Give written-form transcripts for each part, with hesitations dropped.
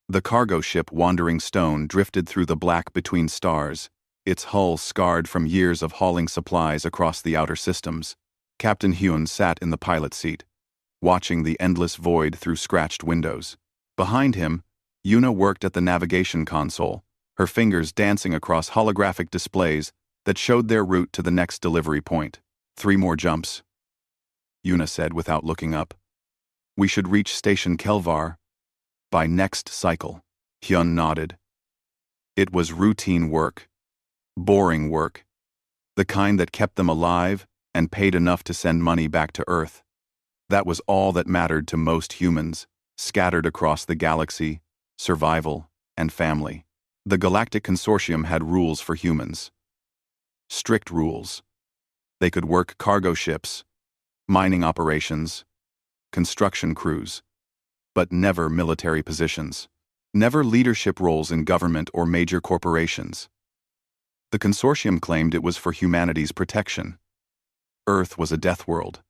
The cargo ship Wandering Stone drifted through the black between stars, its hull scarred from years of hauling supplies across the outer systems. Captain Hyun sat in the pilot seat, watching the endless void through scratched windows. Behind him, Yuna worked at the navigation console, her fingers dancing across holographic displays that showed their route to the next delivery point. 3 more jumps, Yuna said without looking up. We should reach Station Kelvar by next cycle. Hyun nodded. It was routine work. Boring work. The kind that kept them alive and paid enough to send money back to Earth. That was all that mattered to most humans, scattered across the galaxy, survival, and family. The Galactic Consortium had rules for humans. Strict rules. They could work cargo ships, mining operations, construction crews, but never military positions. Never leadership roles in government or major corporations. The consortium claimed it was for humanity's protection. Earth was a death world.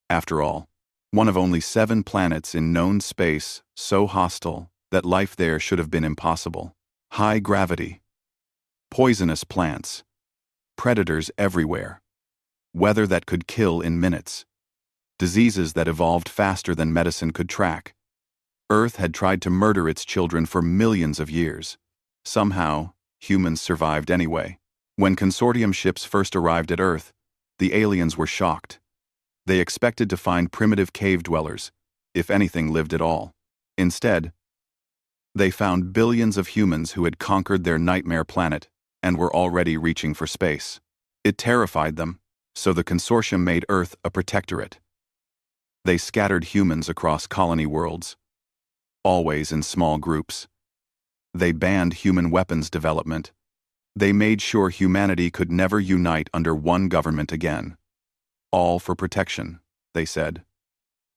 After all, one of only 7 planets in known space so hostile that life there should have been impossible. High gravity. Poisonous plants. Predators everywhere. Weather that could kill in minutes. Diseases that evolved faster than medicine could track. Earth had tried to murder its children for millions of years. Somehow, humans survived anyway. When consortium ships first arrived at Earth, the aliens were shocked. They expected to find primitive cave dwellers, if anything lived at all. Instead, they found billions of humans who had conquered their nightmare planet and were already reaching for space. It terrified them, so the consortium made Earth a protectorate. They scattered humans across colony worlds, always in small groups. They banned human weapons development. They made sure humanity could never unite under one government again. All for protection, they said.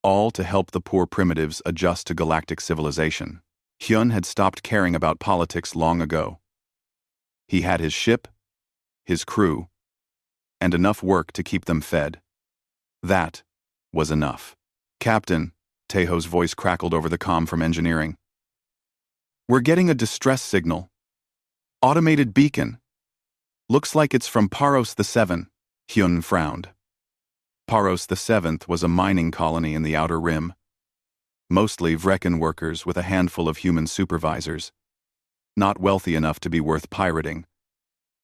All to help the poor primitives adjust to galactic civilization. Hyun had stopped caring about politics long ago. He had his ship, his crew, and enough work to keep them fed. That was enough. Captain, Taeho's voice crackled over the comm from engineering. We're getting a distress signal. Automated beacon. Looks like it's from Paros the 7th, Hyun frowned. Paros the 7th was a mining colony in the Outer Rim. Mostly Vrecken workers with a handful of human supervisors. Not wealthy enough to be worth pirating,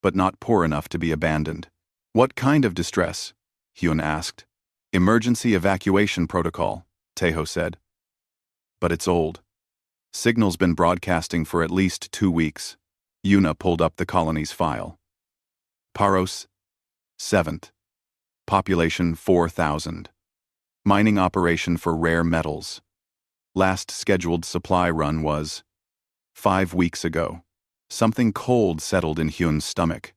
but not poor enough to be abandoned. What kind of distress? Hyun asked. Emergency evacuation protocol, Taeho said. But it's old. Signal's been broadcasting for at least 2 weeks. Yuna pulled up the colony's file. Paros 7th. Population 4,000. Mining operation for rare metals. Last scheduled supply run was 5 weeks ago. Something cold settled in Hyun's stomach.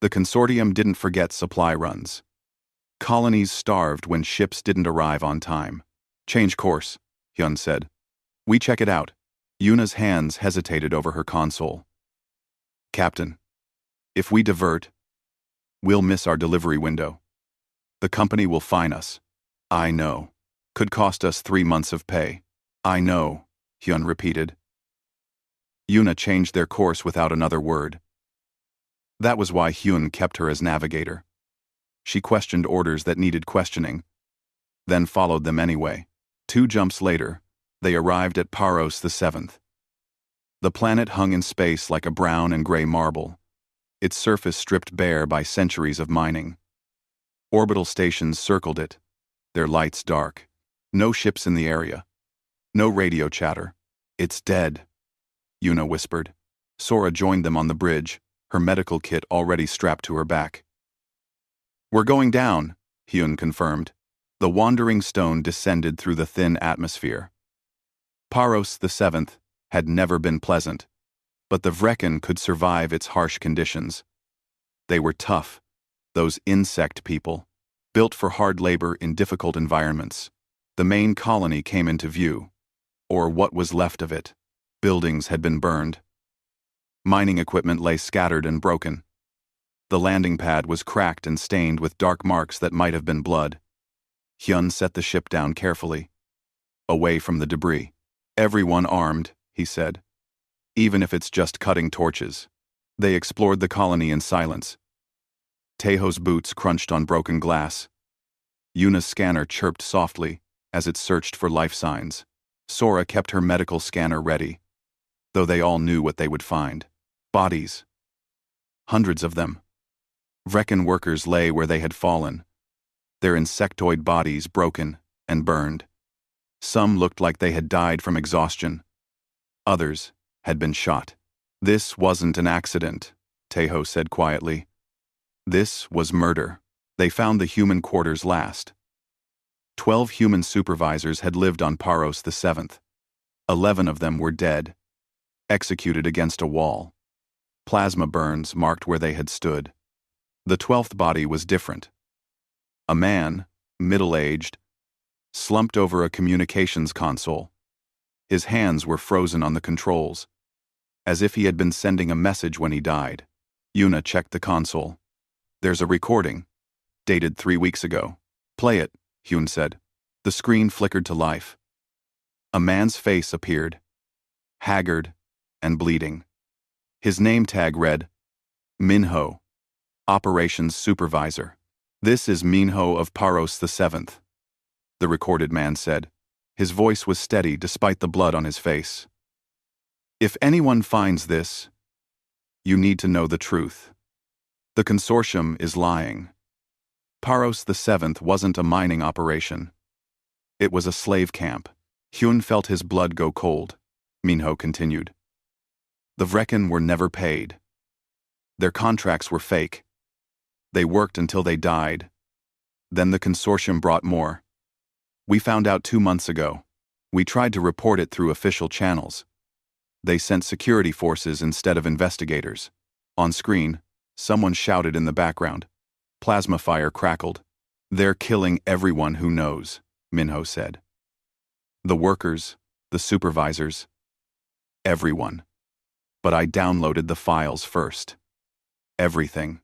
The consortium didn't forget supply runs. Colonies starved when ships didn't arrive on time. Change course, Hyun said. We check it out. Yuna's hands hesitated over her console. Captain, if we divert, we'll miss our delivery window. The company will fine us. I know. Could cost us 3 months of pay. I know, Hyun repeated. Yuna changed their course without another word. That was why Hyun kept her as navigator. She questioned orders that needed questioning, then followed them anyway. 2 jumps later, they arrived at Paros the 7th. The planet hung in space like a brown and gray marble, its surface stripped bare by centuries of mining. Orbital stations circled it, their lights dark. No ships in the area. No radio chatter. It's dead, Yuna whispered. Sora joined them on the bridge, her medical kit already strapped to her back. We're going down, Hyun confirmed. The Wandering Stone descended through the thin atmosphere. Paros the 7th had never been pleasant, but the Vrecken could survive its harsh conditions. They were tough, those insect people, built for hard labor in difficult environments. The main colony came into view, or what was left of it. Buildings had been burned. Mining equipment lay scattered and broken. The landing pad was cracked and stained with dark marks that might have been blood. Hyun set the ship down carefully, away from the debris. Everyone armed, he said. "Even if it's just cutting torches." They explored the colony in silence. Tejo's boots crunched on broken glass. Yuna's scanner chirped softly as it searched for life signs. Sora kept her medical scanner ready, though they all knew what they would find. Bodies. Hundreds of them. Vrecken workers lay where they had fallen, their insectoid bodies broken and burned. Some looked like they had died from exhaustion. Others had been shot. "This wasn't an accident," Tejo said quietly. "This was murder." They found the human quarters last. 12 human supervisors had lived on Paros the 7th. 11 of them were dead, executed against a wall. Plasma burns marked where they had stood. The 12th body was different. A man, middle-aged, slumped over a communications console. His hands were frozen on the controls, as if he had been sending a message when he died. Yuna checked the console. "There's a recording, dated 3 weeks ago." "Play it," Hyun said. The screen flickered to life. A man's face appeared, haggard and bleeding. His name tag read, Minho, Operations Supervisor. "This is Minho of Paros the 7th, the recorded man said. His voice was steady despite the blood on his face. "If anyone finds this, you need to know the truth. The consortium is lying. Paros the 7th wasn't a mining operation. It was a slave camp." Hyun felt his blood go cold. Minho continued. "The Vrecken were never paid. Their contracts were fake. They worked until they died. Then the consortium brought more. We found out 2 months ago. We tried to report it through official channels. They sent security forces instead of investigators." On screen, someone shouted in the background. Plasma fire crackled. "They're killing everyone who knows," Minho said. "The workers, the supervisors, everyone. But I downloaded the files first. Everything.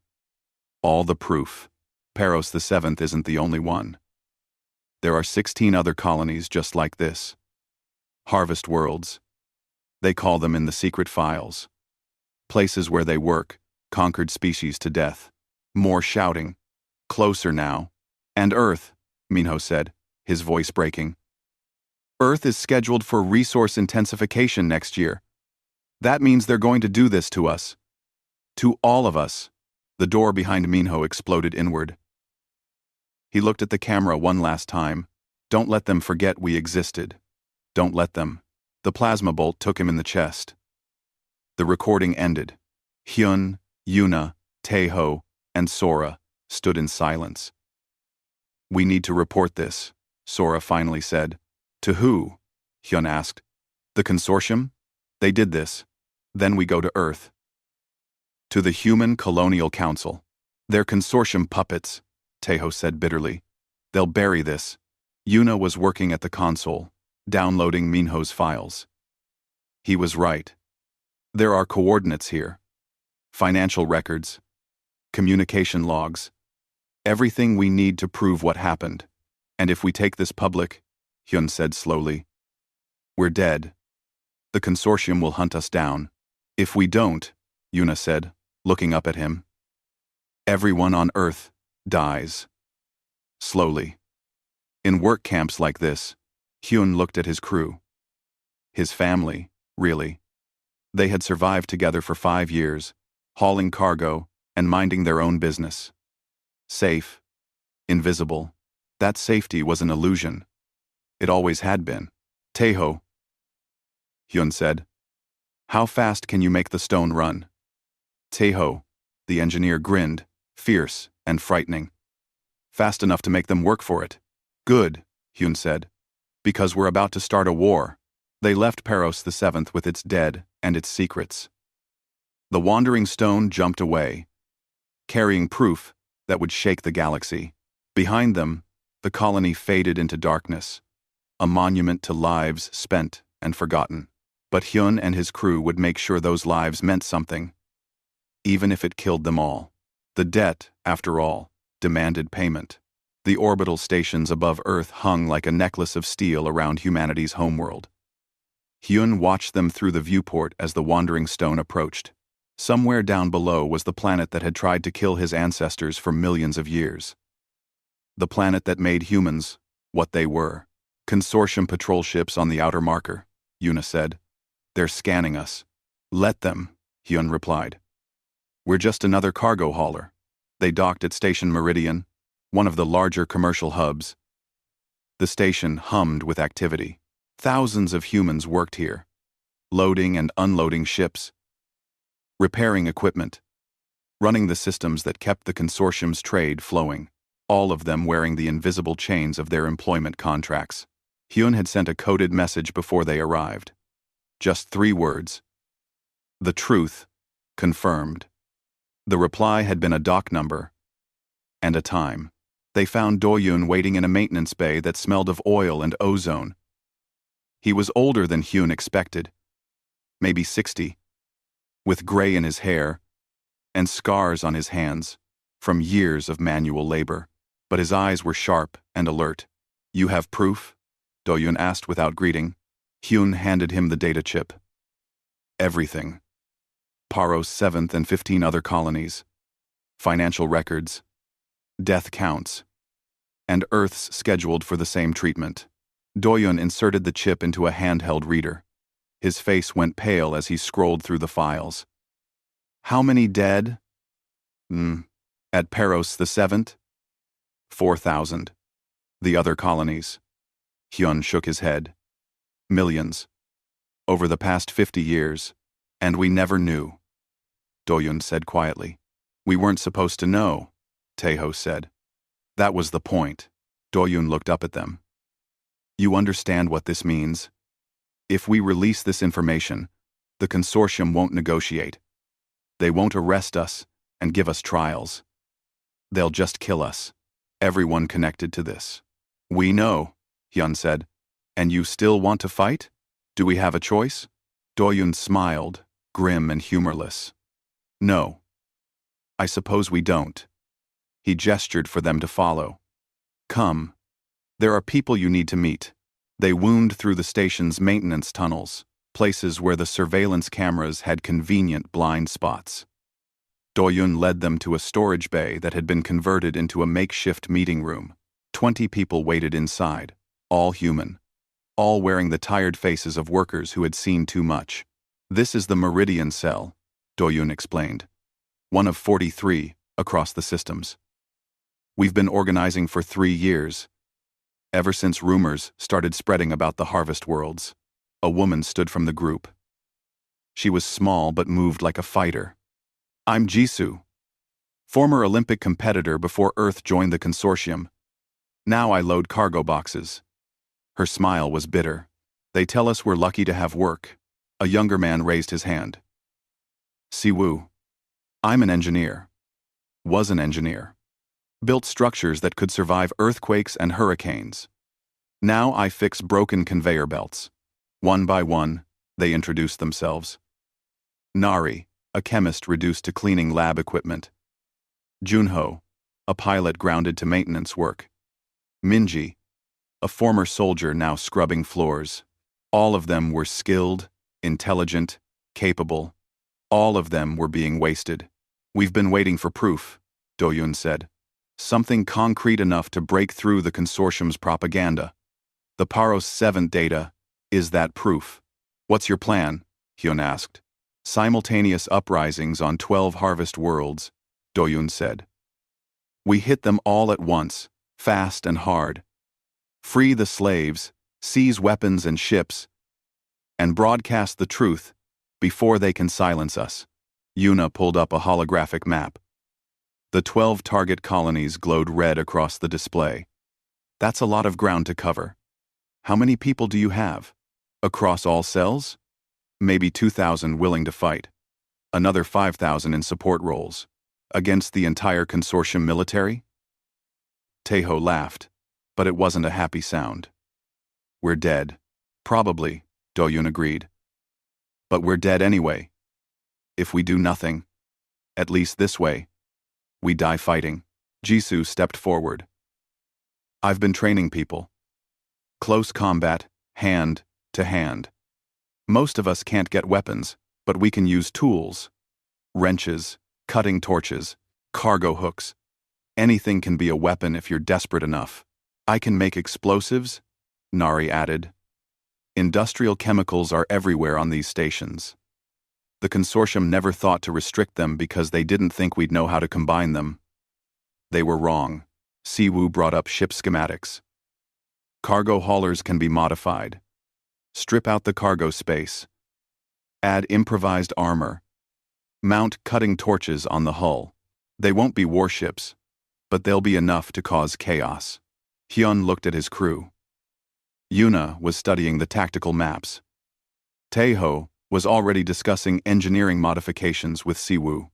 All the proof. Paros the 7th isn't the only one. There are 16 other colonies just like this. Harvest worlds. They call them in the secret files. Places where they work, conquered species to death." More shouting. "Closer now." "And Earth," Minho said, his voice breaking. "Earth is scheduled for resource intensification next year. That means they're going to do this to us. To all of us." The door behind Minho exploded inward. He looked at the camera one last time. "Don't let them forget we existed. Don't let them." The plasma bolt took him in the chest. The recording ended. Hyun, Yuna, Tejo, and Sora stood in silence. "We need to report this," Sora finally said. "To who?" Hyun asked. "The consortium? They did this. Then we go to Earth." "To the Human Colonial Council. They're consortium puppets," Tejo said bitterly. "They'll bury this." Yuna was working at the console, downloading Minho's files. He was right. There are coordinates here. Financial records. Communication logs. Everything we need to prove what happened. And if we take this public, Hyun said slowly, we're dead. The consortium will hunt us down. If we don't, Yuna said, looking up at him, everyone on Earth dies. Slowly. In work camps like this, Hyun looked at his crew. His family, really. They had survived together for 5 years, hauling cargo and minding their own business. Safe, invisible. That safety was an illusion. It always had been. Tejo, Hyun said, how fast can you make the stone run? Tejo, the engineer grinned, fierce and frightening. Fast enough to make them work for it. Good, Hyun said, because we're about to start a war. They left Paros the 7th with its dead and its secrets. The wandering stone jumped away, carrying proof that would shake the galaxy. Behind them, the colony faded into darkness, a monument to lives spent and forgotten. But Hyun and his crew would make sure those lives meant something, even if it killed them all. The debt, after all, demanded payment. The orbital stations above Earth hung like a necklace of steel around humanity's homeworld. Hyun watched them through the viewport as the wandering stone approached. Somewhere down below was the planet that had tried to kill his ancestors for millions of years. The planet that made humans what they were. Consortium patrol ships on the outer marker, Yuna said. They're scanning us. Let them, Hyun replied. We're just another cargo hauler. They docked at Station Meridian, one of the larger commercial hubs. The station hummed with activity. Thousands of humans worked here, loading and unloading ships, repairing equipment, running the systems that kept the consortium's trade flowing, all of them wearing the invisible chains of their employment contracts. Hyun had sent a coded message before they arrived. Just 3 words. The truth, confirmed. The reply had been a dock number and a time. They found Do-yoon waiting in a maintenance bay that smelled of oil and ozone. He was older than Hyun expected, maybe 60, with gray in his hair and scars on his hands from years of manual labor, but his eyes were sharp and alert. You have proof? Do-yoon asked without greeting. Hyun handed him the data chip. Everything. Paro's 7th and 15 other colonies, financial records, death counts, and Earth's scheduled for the same treatment. Do-yoon inserted the chip into a handheld reader. His face went pale as he scrolled through the files. How many dead? At Paros the 7th? 4,000. The other colonies. Hyun shook his head. Millions. Over the past 50 years. And we never knew. Do-yoon said quietly. We weren't supposed to know, Taeho said. That was the point. Do-yoon looked up at them. You understand what this means? If we release this information, the consortium won't negotiate. They won't arrest us and give us trials. They'll just kill us. Everyone connected to this. We know, Hyun said. And you still want to fight? Do we have a choice? Do-yoon smiled, grim and humorless. No. I suppose we don't. He gestured for them to follow. Come. There are people you need to meet. They wound through the station's maintenance tunnels, places where the surveillance cameras had convenient blind spots. Do-yoon led them to a storage bay that had been converted into a makeshift meeting room. 20 people waited inside, all human, all wearing the tired faces of workers who had seen too much. This is the Meridian cell, Do-yoon explained. One of 43 across the systems. We've been organizing for 3 years. Ever since rumors started spreading about the harvest worlds. A woman stood from the group. She was small but moved like a fighter. I'm Jisoo, former Olympic competitor before Earth joined the consortium. Now I load cargo boxes. Her smile was bitter. They tell us we're lucky to have work. A younger man raised his hand. Siwoo. I'm an engineer. Was an engineer. Built structures that could survive earthquakes and hurricanes. Now I fix broken conveyor belts. One by one, they introduced themselves. Nari, a chemist reduced to cleaning lab equipment. Junho, a pilot grounded to maintenance work. Minji, a former soldier now scrubbing floors. All of them were skilled, intelligent, capable. All of them were being wasted. We've been waiting for proof, Do-yoon said. Something concrete enough to break through the consortium's propaganda. The Paros 7 data is that proof. What's your plan? Hyun asked. Simultaneous uprisings on 12 harvest worlds, Do-yoon said. We hit them all at once, fast and hard. Free the slaves, seize weapons and ships, and broadcast the truth before they can silence us. Yuna pulled up a holographic map. The 12 target colonies glowed red across the display. That's a lot of ground to cover. How many people do you have? Across all cells? Maybe 2,000 willing to fight. Another 5,000 in support roles. Against the entire consortium military? Taeho laughed, but it wasn't a happy sound. We're dead. Probably, Do-yoon agreed. But we're dead anyway. If we do nothing, at least this way, we die fighting. Jisoo stepped forward. I've been training people. Close combat, hand to hand. Most of us can't get weapons, but we can use tools. Wrenches, cutting torches, cargo hooks. Anything can be a weapon if you're desperate enough. I can make explosives, Nari added. Industrial chemicals are everywhere on these stations. The consortium never thought to restrict them because they didn't think we'd know how to combine them. They were wrong. Siwoo brought up ship schematics. Cargo haulers can be modified. Strip out the cargo space. Add improvised armor. Mount cutting torches on the hull. They won't be warships, but they'll be enough to cause chaos. Hyun looked at his crew. Yuna was studying the tactical maps. Taeho was already discussing engineering modifications with Siwoo.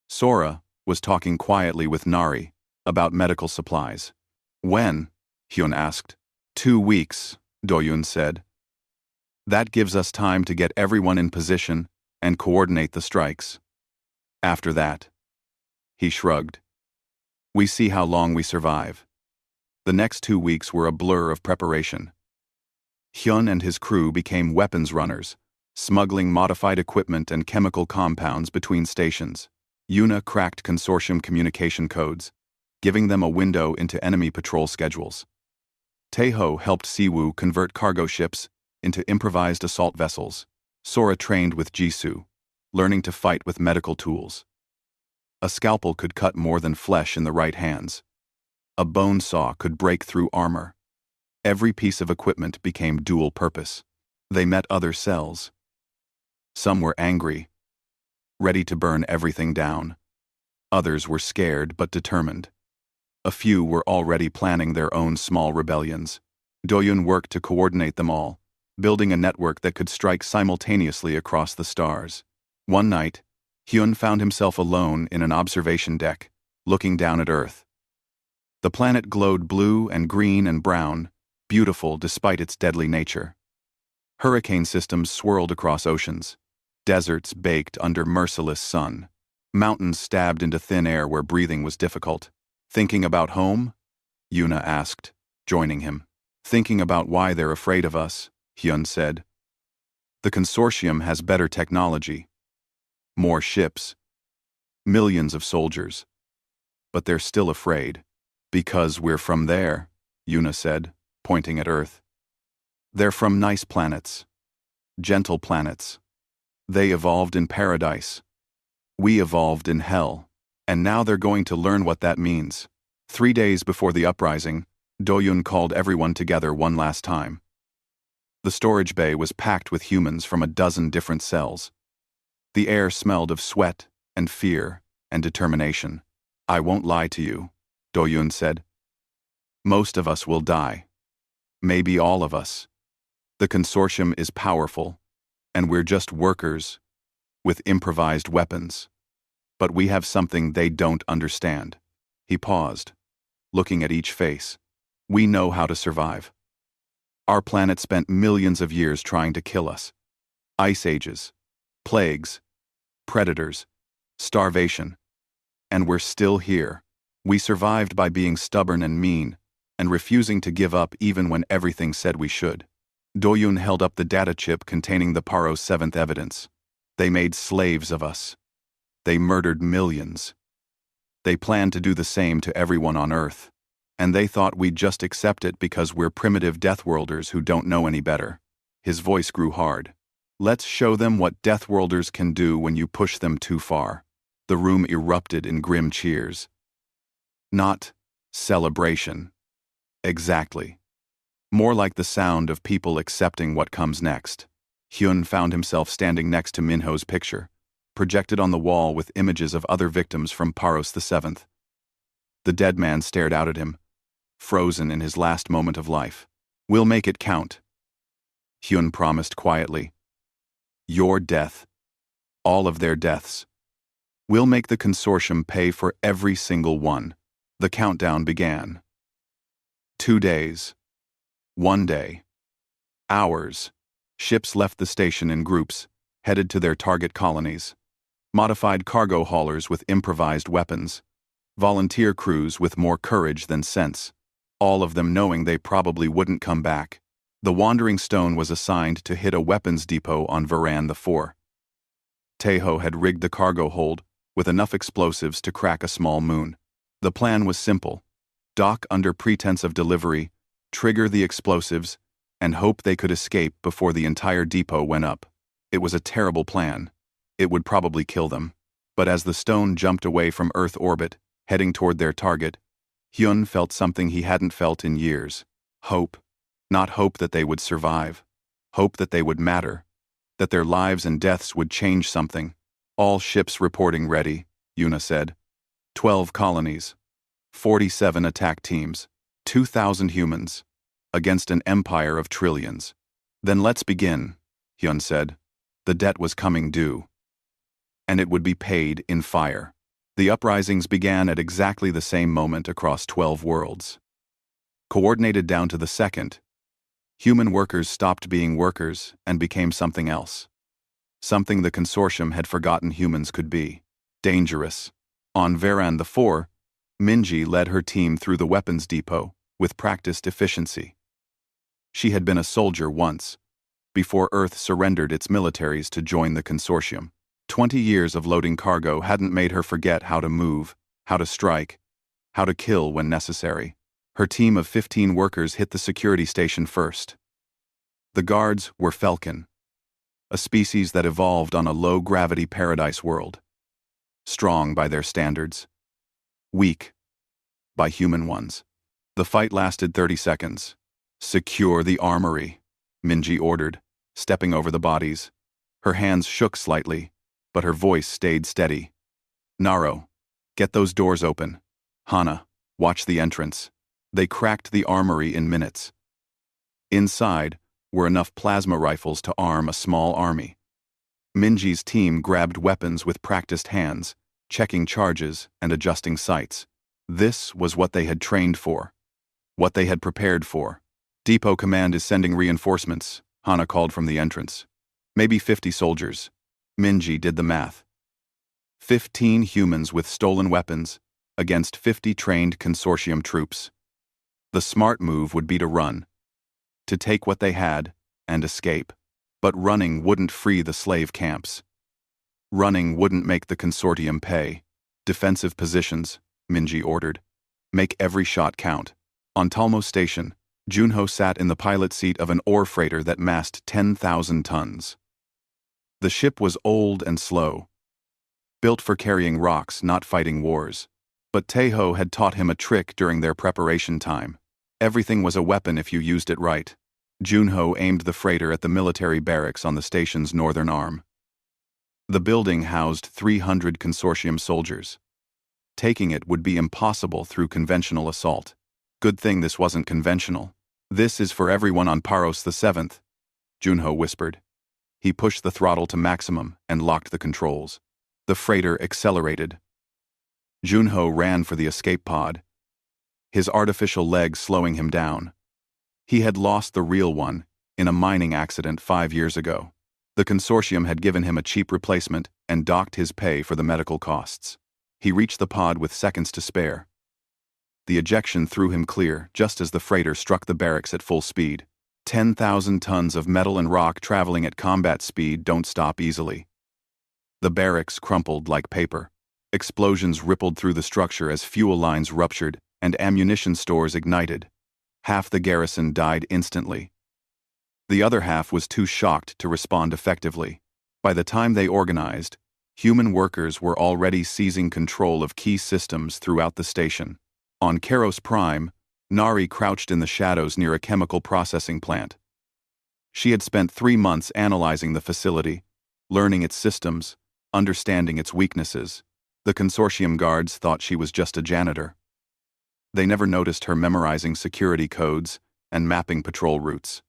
Sora was talking quietly with Nari about medical supplies. When? Hyun asked. 2 weeks, Doyun said. That gives us time to get everyone in position and coordinate the strikes. After that, he shrugged. We see how long we survive. The next 2 weeks were a blur of preparation. Hyun and his crew became weapons runners, smuggling modified equipment and chemical compounds between stations. Yuna cracked consortium communication codes, giving them a window into enemy patrol schedules. Taeho helped Siwoo convert cargo ships into improvised assault vessels. Sora trained with Jisoo, learning to fight with medical tools. A scalpel could cut more than flesh in the right hands. A bone saw could break through armor. Every piece of equipment became dual purpose. They met other cells. Some were angry, ready to burn everything down. Others were scared but determined. A few were already planning their own small rebellions. Doyun worked to coordinate them all, building a network that could strike simultaneously across the stars. One night, Hyun found himself alone in an observation deck, looking down at Earth. The planet glowed blue and green and brown, beautiful despite its deadly nature. Hurricane systems swirled across oceans. Deserts baked under merciless sun. Mountains stabbed into thin air where breathing was difficult. Thinking about home? Yuna asked, joining him. Thinking about why they're afraid of us, Hyun said. The consortium has better technology. More ships. Millions of soldiers. But they're still afraid. Because we're from there, Yuna said, pointing at Earth. They're from nice planets. Gentle planets. They evolved in paradise. We evolved in hell. And now they're going to learn what that means. 3 days before the uprising, Doyun called everyone together one last time. The storage bay was packed with humans from a dozen different cells. The air smelled of sweat and fear and determination. I won't lie to you, Doyun said. Most of us will die. Maybe all of us. The consortium is powerful, and we're just workers with improvised weapons. But we have something they don't understand. He paused, looking at each face. We know how to survive. Our planet spent millions of years trying to kill us. Ice ages, plagues, predators, starvation. And we're still here. We survived by being stubborn and mean, and refusing to give up even when everything said we should. Doyun held up the data chip containing the Paro's 7th evidence. They made slaves of us. They murdered millions. They planned to do the same to everyone on Earth. And they thought we'd just accept it because we're primitive Deathworlders who don't know any better. His voice grew hard. Let's show them what Deathworlders can do when you push them too far. The room erupted in grim cheers. Not celebration. Exactly. More like the sound of people accepting what comes next. Hyun found himself standing next to Minho's picture, projected on the wall with images of other victims from Paros VII. The dead man stared out at him, frozen in his last moment of life. We'll make it count. Hyun promised quietly. Your death. All of their deaths. We'll make the consortium pay for every single one. The countdown began. 2 days. 1 day. Hours. Ships left the station in groups, headed to their target colonies. Modified cargo haulers with improvised weapons. Volunteer crews with more courage than sense. All of them knowing they probably wouldn't come back. The Wandering Stone was assigned to hit a weapons depot on Varan 4. Tejo had rigged the cargo hold with enough explosives to crack a small moon. The plan was simple: dock under pretense of delivery, trigger the explosives, and hope they could escape before the entire depot went up. It was a terrible plan. It would probably kill them. But as the stone jumped away from Earth orbit, heading toward their target, Hyun felt something he hadn't felt in years. Hope. Not hope that they would survive. Hope that they would matter. That their lives and deaths would change something. All ships reporting ready, Yuna said. 12 colonies. 47 attack teams. 2,000 humans. Against an empire of trillions. Then let's begin, Hyun said. The debt was coming due. And it would be paid in fire. The uprisings began at exactly the same moment across 12 worlds. Coordinated down to the second, human workers stopped being workers and became something else. Something the consortium had forgotten humans could be. Dangerous. On Varan 4, Minji led her team through the weapons depot with practiced efficiency. She had been a soldier once, before Earth surrendered its militaries to join the consortium. 20 years of loading cargo hadn't made her forget how to move, how to strike, how to kill when necessary. Her team of 15 workers hit the security station first. The guards were Falcon, a species that evolved on a low-gravity paradise world. Strong by their standards. Weak by human ones. The fight lasted 30 seconds. "Secure the armory," Minji ordered, stepping over the bodies. Her hands shook slightly, but her voice stayed steady. "Naro, get those doors open. Hana, watch the entrance." They cracked the armory in minutes. Inside were enough plasma rifles to arm a small army. Minji's team grabbed weapons with practiced hands, checking charges and adjusting sights. This was what they had trained for. What they had prepared for. "Depot Command is sending reinforcements," Hana called from the entrance. "Maybe 50 soldiers." Minji did the math. 15 humans with stolen weapons against 50 trained consortium troops. The smart move would be to run. To take what they had and escape. But running wouldn't free the slave camps. Running wouldn't make the consortium pay. "Defensive positions," Minji ordered. "Make every shot count." On Talmo Station, Junho sat in the pilot seat of an ore freighter that massed 10,000 tons. The ship was old and slow. Built for carrying rocks, not fighting wars. But Tejo had taught him a trick during their preparation time. Everything was a weapon if you used it right. Junho aimed the freighter at the military barracks on the station's northern arm. The building housed 300 consortium soldiers. Taking it would be impossible through conventional assault. Good thing this wasn't conventional. "This is for everyone on Paros the 7th, Junho whispered. He pushed the throttle to maximum and locked the controls. The freighter accelerated. Junho ran for the escape pod, his artificial leg slowing him down. He had lost the real one in a mining accident 5 years ago. The consortium had given him a cheap replacement and docked his pay for the medical costs. He reached the pod with seconds to spare. The ejection threw him clear just as the freighter struck the barracks at full speed. 10,000 tons of metal and rock traveling at combat speed don't stop easily. The barracks crumpled like paper. Explosions rippled through the structure as fuel lines ruptured and ammunition stores ignited. Half the garrison died instantly. The other half was too shocked to respond effectively. By the time they organized, human workers were already seizing control of key systems throughout the station. On Keros Prime, Nari crouched in the shadows near a chemical processing plant. She had spent 3 months analyzing the facility, learning its systems, understanding its weaknesses. The consortium guards thought she was just a janitor. They never noticed her memorizing security codes and mapping patrol routes.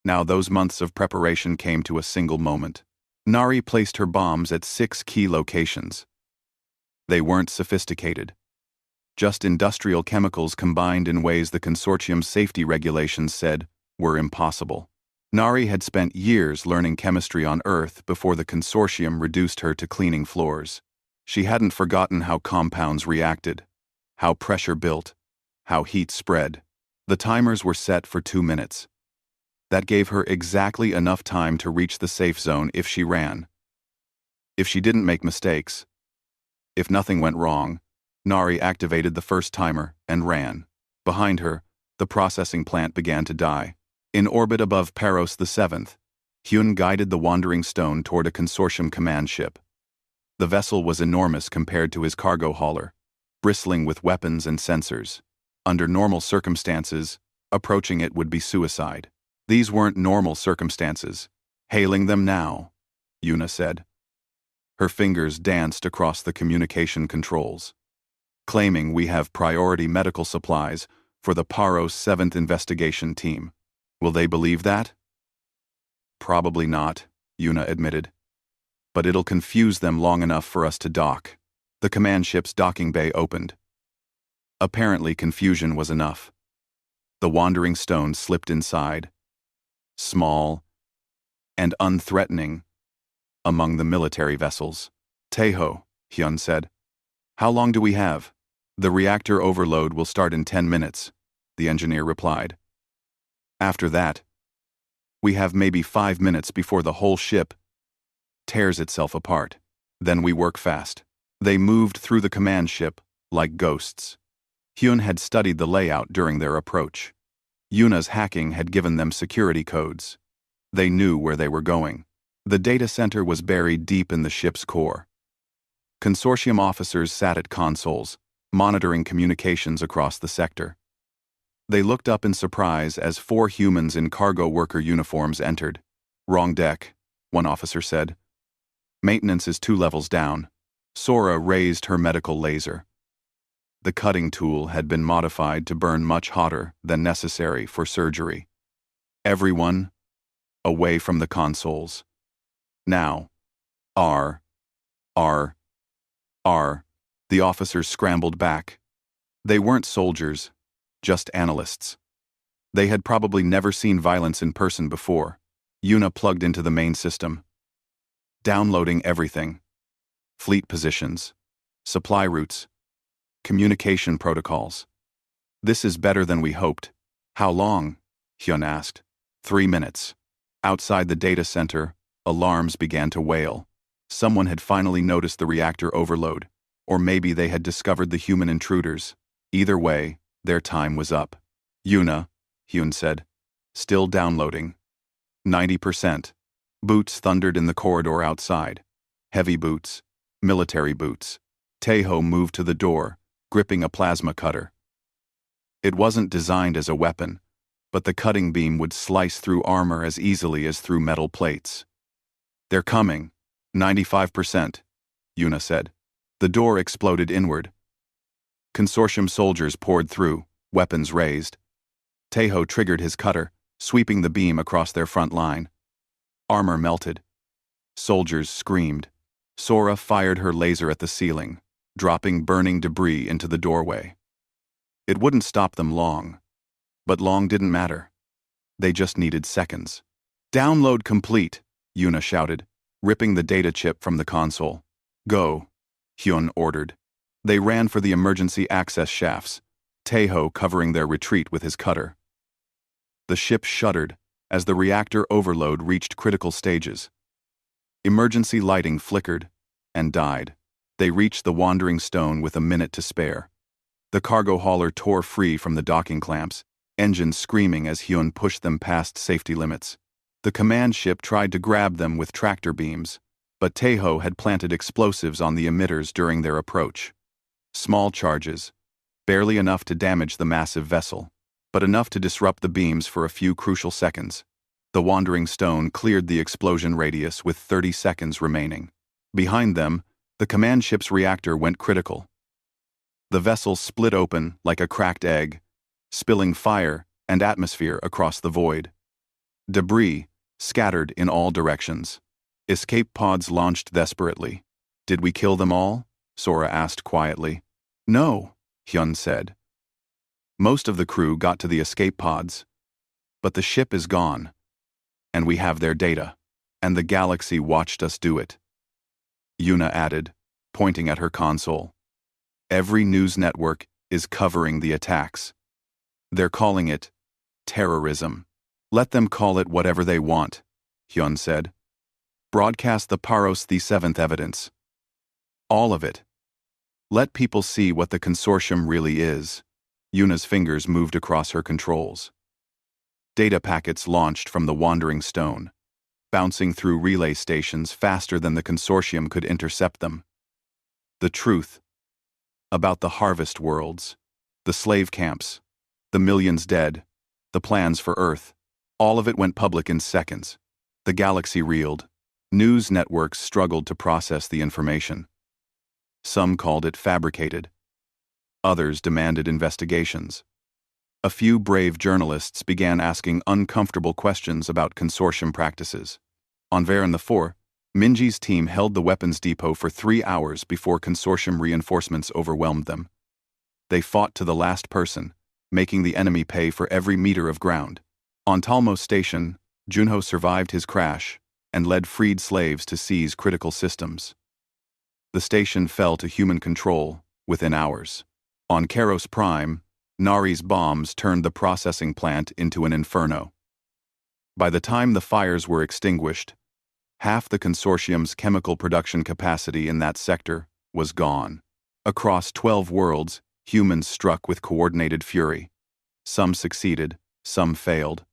Now those months of preparation came to a single moment. Nari placed her bombs at 6 key locations. They weren't sophisticated. Just industrial chemicals combined in ways the consortium's safety regulations said were impossible. Nari had spent years learning chemistry on Earth before the consortium reduced her to cleaning floors. She hadn't forgotten how compounds reacted, how pressure built, how heat spread. The timers were set for 2 minutes. That gave her exactly enough time to reach the safe zone if she ran. If she didn't make mistakes. If nothing went wrong, Nari activated the first timer and ran. Behind her, the processing plant began to die. In orbit above Paros VII, Hyun guided the wandering stone toward a consortium command ship. The vessel was enormous compared to his cargo hauler, bristling with weapons and sensors. Under normal circumstances, approaching it would be suicide. These weren't normal circumstances. Hailing them now, Yuna said. Her fingers danced across the communication controls. Claiming we have priority medical supplies for the Paros 7th investigation team. Will they believe that? Probably not, Yuna admitted. But it'll confuse them long enough for us to dock. The command ship's docking bay opened. Apparently confusion was enough. The wandering stone slipped inside, small and unthreatening, among the military vessels. Taeho, Hyun said. How long do we have? The reactor overload will start in 10 minutes, the engineer replied. After that, we have maybe 5 minutes before the whole ship tears itself apart. Then we work fast. They moved through the command ship like ghosts. Hyun had studied the layout during their approach. Yuna's hacking had given them security codes. They knew where they were going. The data center was buried deep in the ship's core. Consortium officers sat at consoles, monitoring communications across the sector. They looked up in surprise as 4 humans in cargo worker uniforms entered. Wrong deck, one officer said. Maintenance is 2 levels down. Sora raised her medical laser. The cutting tool had been modified to burn much hotter than necessary for surgery. Everyone, away from the consoles. Now. R. The officers scrambled back. They weren't soldiers, just analysts. They had probably never seen violence in person before. Yuna plugged into the main system. Downloading everything. Fleet positions. Supply routes. Communication protocols. This is better than we hoped. How long? Hyun asked. 3 minutes. Outside the data center, alarms began to wail. Someone had finally noticed the reactor overload, or maybe they had discovered the human intruders. Either way, their time was up. Yuna, Hyun said. Still downloading. 90%. Boots thundered in the corridor outside. Heavy boots. Military boots. Taeho moved to the door, gripping a plasma cutter. It wasn't designed as a weapon, but the cutting beam would slice through armor as easily as through metal plates. They're coming. 95%, Yuna said. The door exploded inward. Consortium soldiers poured through, weapons raised. Taeho triggered his cutter, sweeping the beam across their front line. Armor melted. Soldiers screamed. Sora fired her laser at the ceiling, dropping burning debris into the doorway. It wouldn't stop them long. But long didn't matter. They just needed seconds. Download complete, Yuna shouted, ripping the data chip from the console. Go, Hyun ordered. They ran for the emergency access shafts, Taeho covering their retreat with his cutter. The ship shuddered as the reactor overload reached critical stages. Emergency lighting flickered and died. They reached the wandering stone with a minute to spare. The cargo hauler tore free from the docking clamps, engines screaming as Hyun pushed them past safety limits. The command ship tried to grab them with tractor beams, but Taeho had planted explosives on the emitters during their approach. Small charges, barely enough to damage the massive vessel, but enough to disrupt the beams for a few crucial seconds. The wandering stone cleared the explosion radius with 30 seconds remaining. Behind them, the command ship's reactor went critical. The vessel split open like a cracked egg, spilling fire and atmosphere across the void. Debris scattered in all directions. Escape pods launched desperately. Did we kill them all? Sora asked quietly. No, Hyun said. Most of the crew got to the escape pods. But the ship is gone. And we have their data. And the galaxy watched us do it. Yuna added, pointing at her console. Every news network is covering the attacks. They're calling it terrorism. Let them call it whatever they want, Hyun said. Broadcast the Paros the seventh evidence. All of it. Let people see what the consortium really is. Yuna's fingers moved across her controls. Data packets launched from the Wandering Stone, bouncing through relay stations faster than the consortium could intercept them. The truth about the harvest worlds, the slave camps, the millions dead, the plans for Earth, all of it went public in seconds. The galaxy reeled. News networks struggled to process the information. Some called it fabricated. Others demanded investigations. A few brave journalists began asking uncomfortable questions about consortium practices. On Varen IV, Minji's team held the weapons depot for 3 hours before consortium reinforcements overwhelmed them. They fought to the last person, making the enemy pay for every meter of ground. On Talmos Station, Junho survived his crash and led freed slaves to seize critical systems. The station fell to human control within hours. On Keros Prime, Nari's bombs turned the processing plant into an inferno. By the time the fires were extinguished, half the consortium's chemical production capacity in that sector was gone. Across 12 worlds, humans struck with coordinated fury. Some succeeded, some failed.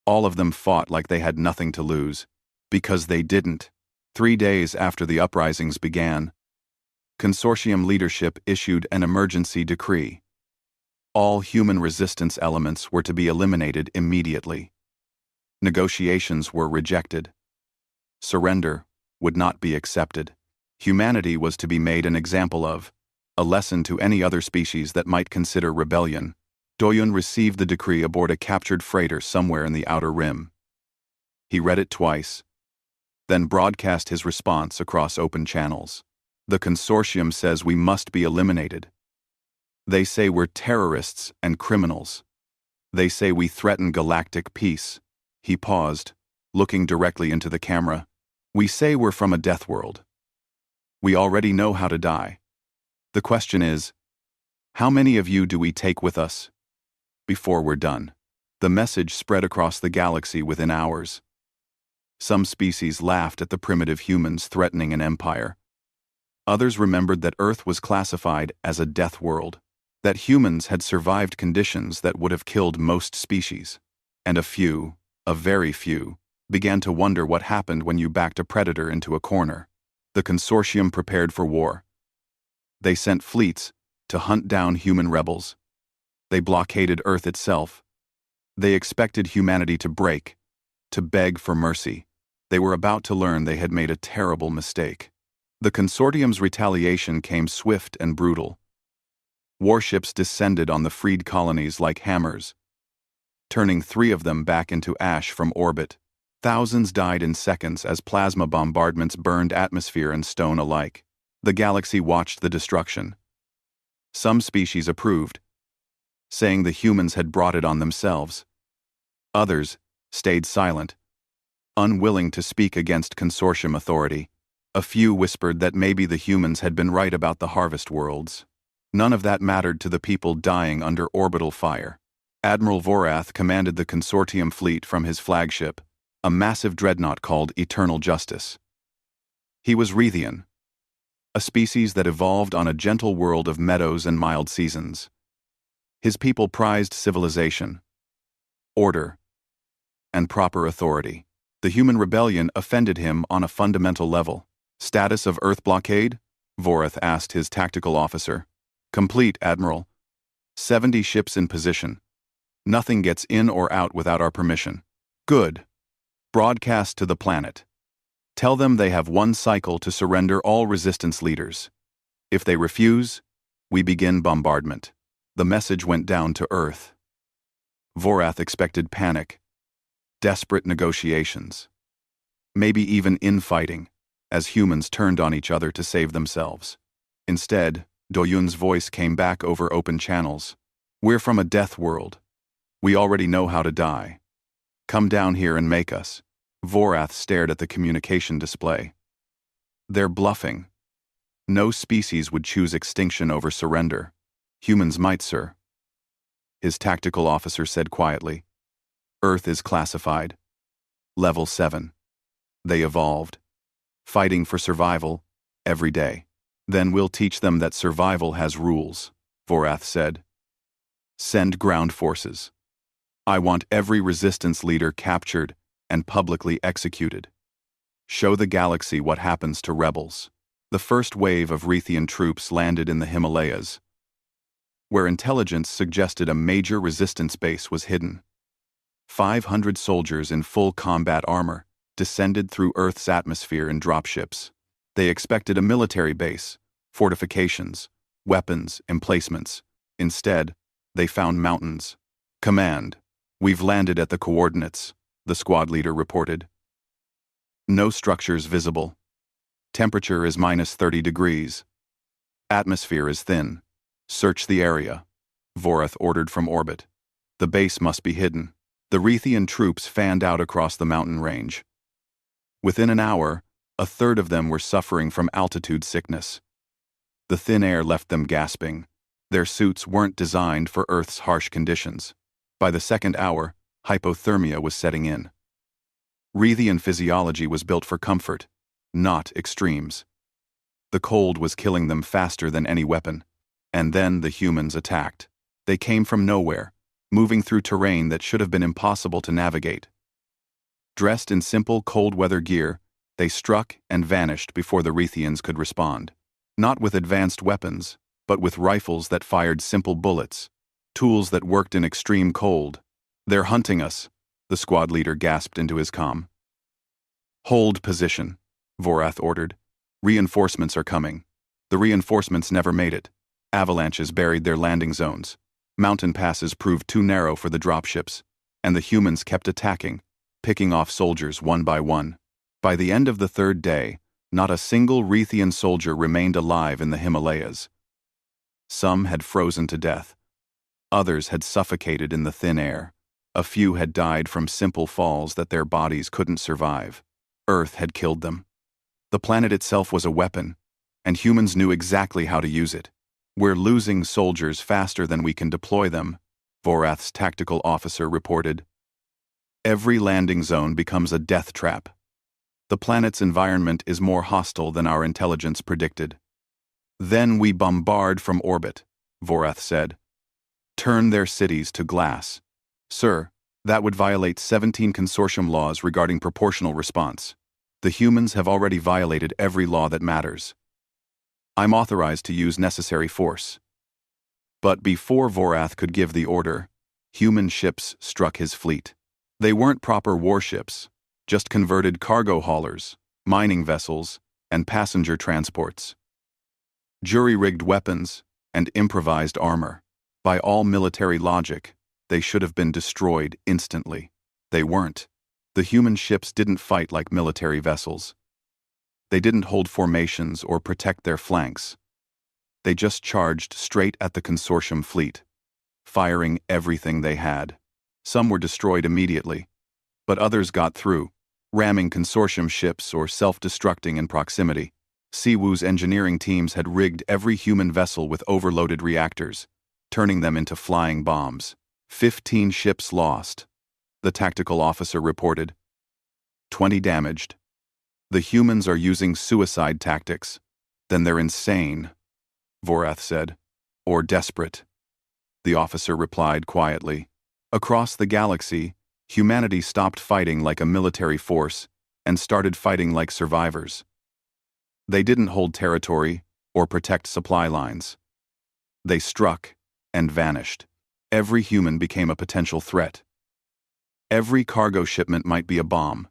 All of them fought like they had nothing to lose, because they didn't. 3 days after the uprisings began, consortium leadership issued an emergency decree. All human resistance elements were to be eliminated immediately. Negotiations were rejected. Surrender would not be accepted. Humanity was to be made an example of, a lesson to any other species that might consider rebellion. Doyun received the decree aboard a captured freighter somewhere in the Outer Rim. He read it twice, then broadcast his response across open channels. The consortium says we must be eliminated. They say we're terrorists and criminals. They say we threaten galactic peace. He paused, looking directly into the camera. We say we're from a death world. We already know how to die. The question is, how many of you do we take with us before we're done? The message spread across the galaxy within hours. Some species laughed at the primitive humans threatening an empire. Others remembered that Earth was classified as a death world, that humans had survived conditions that would have killed most species. And a very few, began to wonder what happened when you backed a predator into a corner. The consortium prepared for war. They sent fleets to hunt down human rebels. They blockaded Earth itself. They expected humanity to break, to beg for mercy. They were about to learn they had made a terrible mistake. The consortium's retaliation came swift and brutal. Warships descended on the freed colonies like hammers, turning 3 of them back into ash from orbit. Thousands died in seconds as plasma bombardments burned atmosphere and stone alike. The galaxy watched the destruction. Some species approved, saying the humans had brought it on themselves. Others stayed silent, unwilling to speak against consortium authority. A few whispered that maybe the humans had been right about the harvest worlds. None of that mattered to the people dying under orbital fire. Admiral Vorath commanded the consortium fleet from his flagship, a massive dreadnought called Eternal Justice. He was Rethian, a species that evolved on a gentle world of meadows and mild seasons. His people prized civilization, order, and proper authority. The human rebellion offended him on a fundamental level. Status of Earth blockade? Vorath asked his tactical officer. Complete, Admiral. 70 ships in position. Nothing gets in or out without our permission. Good. Broadcast to the planet. Tell them they have 1 cycle to surrender all resistance leaders. If they refuse, we begin bombardment. The message went down to Earth. Vorath expected panic, desperate negotiations, maybe even infighting, as humans turned on each other to save themselves. Instead, Doyun's voice came back over open channels. We're from a death world. We already know how to die. Come down here and make us. Vorath stared at the communication display. They're bluffing. No species would choose extinction over surrender. Humans might, sir. His tactical officer said quietly. Earth is classified. Level 7. They evolved. Fighting for survival, every day. Then we'll teach them that survival has rules, Vorath said. Send ground forces. I want every resistance leader captured and publicly executed. Show the galaxy what happens to rebels. The first wave of Rethian troops landed in the Himalayas, where intelligence suggested a major resistance base was hidden. 500 soldiers in full combat armor descended through Earth's atmosphere in dropships. They expected a military base, fortifications, weapons, emplacements. Instead, they found mountains. Command, we've landed at the coordinates, the squad leader reported. No structures visible. Temperature is -30 degrees. Atmosphere is thin. Search the area, Vorath ordered from orbit. The base must be hidden. The Rethian troops fanned out across the mountain range. Within an hour, a third of them were suffering from altitude sickness. The thin air left them gasping. Their suits weren't designed for Earth's harsh conditions. By the second hour, hypothermia was setting in. Rethian physiology was built for comfort, not extremes. The cold was killing them faster than any weapon. And then the humans attacked. They came from nowhere, moving through terrain that should have been impossible to navigate. Dressed in simple cold-weather gear, they struck and vanished before the Rethians could respond. Not with advanced weapons, but with rifles that fired simple bullets, tools that worked in extreme cold. They're hunting us, the squad leader gasped into his comm. Hold position, Vorath ordered. Reinforcements are coming. The reinforcements never made it. Avalanches buried their landing zones. Mountain passes proved too narrow for the dropships, and the humans kept attacking, picking off soldiers one by one. By the end of the third day, not a single Rethian soldier remained alive in the Himalayas. Some had frozen to death. Others had suffocated in the thin air. A few had died from simple falls that their bodies couldn't survive. Earth had killed them. The planet itself was a weapon, and humans knew exactly how to use it. We're losing soldiers faster than we can deploy them, Vorath's tactical officer reported. Every landing zone becomes a death trap. The planet's environment is more hostile than our intelligence predicted. Then we bombard from orbit, Vorath said. Turn their cities to glass. Sir, that would violate 17 consortium laws regarding proportional response. The humans have already violated every law that matters. I'm authorized to use necessary force. But before Vorath could give the order, human ships struck his fleet. They weren't proper warships, just converted cargo haulers, mining vessels, and passenger transports. Jury-rigged weapons and improvised armor. By all military logic, they should have been destroyed instantly. They weren't. The human ships didn't fight like military vessels. They didn't hold formations or protect their flanks. They just charged straight at the consortium fleet, firing everything they had. Some were destroyed immediately, but others got through, ramming consortium ships or self-destructing in proximity. Siwoo's engineering teams had rigged every human vessel with overloaded reactors, turning them into flying bombs. 15 ships lost, the tactical officer reported. 20 damaged. The humans are using suicide tactics. Then they're insane, Vorath said. Or desperate. The officer replied quietly. Across the galaxy, humanity stopped fighting like a military force and started fighting like survivors. They didn't hold territory or protect supply lines. They struck and vanished. Every human became a potential threat. Every cargo shipment might be a bomb.